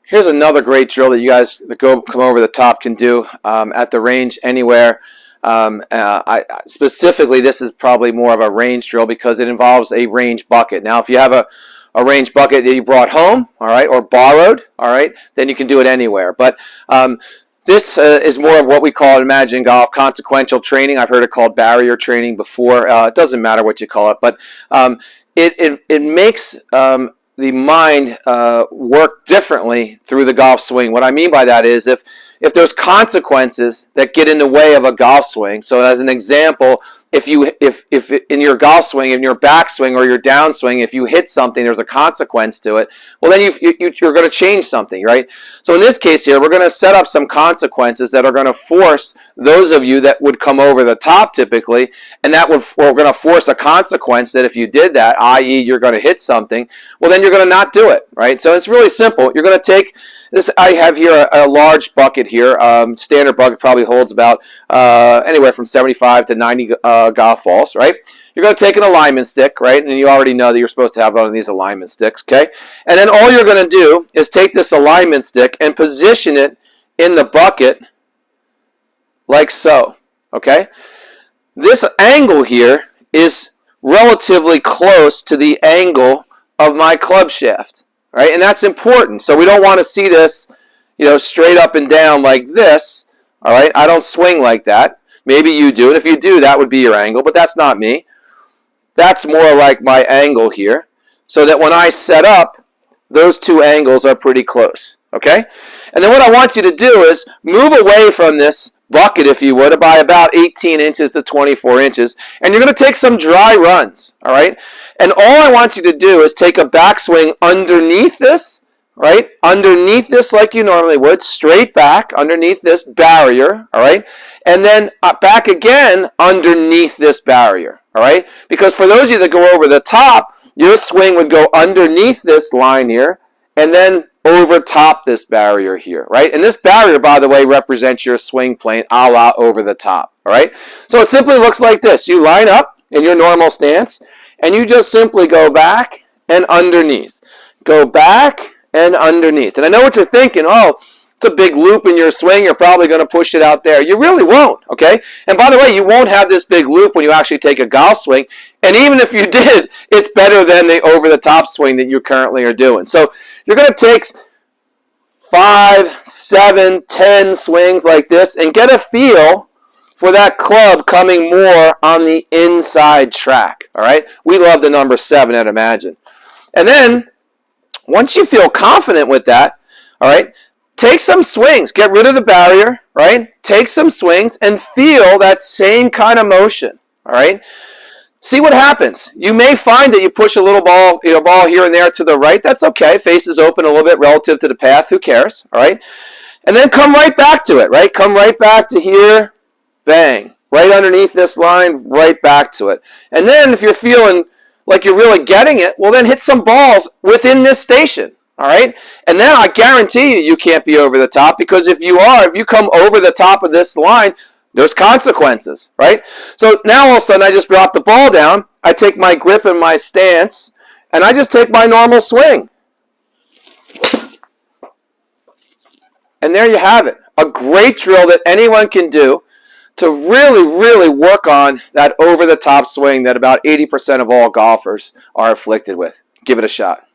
Here's another great drill that you guys that come over the top can do at the range anywhere. Specifically, this is probably more of a range drill because it involves a range bucket. Now, if you have a range bucket that you brought home, all right, or borrowed, all right, then you can do it anywhere. But this is more of what we call Imagen Golf consequential training. I've heard it called barrier training before. It doesn't matter what you call it, but it makes the mind work differently through the golf swing. What I mean by that is if there's consequences that get in the way of a golf swing. So as an example, if in your golf swing, in your backswing or your downswing, if you hit something, there's a consequence to it. Well, then you're going to change something, right? So in this case here, we're going to set up some consequences that are going to force those of you that would come over the top typically, and we're going to force a consequence that if you did that, i.e. you're going to hit something, well then you're going to not do it, right? So it's really simple. You're going to take this. I have here a large bucket here. Standard bucket probably holds about anywhere from 75 to 90 golf balls, right? You're going to take an alignment stick, right? And you already know that you're supposed to have one of these alignment sticks, okay? And then all you're going to do is take this alignment stick and position it in the bucket like so, okay? This angle here is relatively close to the angle of my club shaft, right? And that's important. So we don't want to see this, straight up and down like this, all right? I don't swing like that. Maybe you do, and if you do, that would be your angle, but that's not me. That's more like my angle here, so that when I set up, those two angles are pretty close, okay? And then what I want you to do is move away from this bucket, if you would, by about 18 inches to 24 inches, and you're going to take some dry runs, all right? And all I want you to do is take a backswing underneath this, right? Underneath this like you normally would, straight back underneath this barrier, all right? And then back again underneath this barrier, all right? Because for those of you that go over the top, your swing would go underneath this line here and then over top this barrier here, right? And this barrier, by the way, represents your swing plane a la over the top, all right? So it simply looks like this. You line up in your normal stance, and you just simply go back and underneath. Go back and underneath. And I know what you're thinking, oh, it's a big loop in your swing, you're probably going to push it out there. You really won't, okay? And by the way, you won't have this big loop when you actually take a golf swing. And even if you did, it's better than the over-the-top swing that you currently are doing. So you're going to take 5, 7, 10 swings like this and get a feel for that club coming more on the inside track, all right? We love the number 7 at Imagen. And then, once you feel confident with that, all right, take some swings. Get rid of the barrier, right? Take some swings and feel that same kind of motion, all right? See what happens. You may find that you push a little ball, ball here and there to the right. That's okay. Faces open a little bit relative to the path. Who cares, all right? And then come right back to it, right? Come right back to here. Bang. Right underneath this line, right back to it. And then if you're feeling like you're really getting it, well, then hit some balls within this station. All right? And then I guarantee you can't be over the top, because if you come over the top of this line, there's consequences, right? So now all of a sudden I just drop the ball down, I take my grip and my stance, and I just take my normal swing. And there you have it. A great drill that anyone can do to really, really work on that over-the-top swing that about 80% of all golfers are afflicted with. Give it a shot.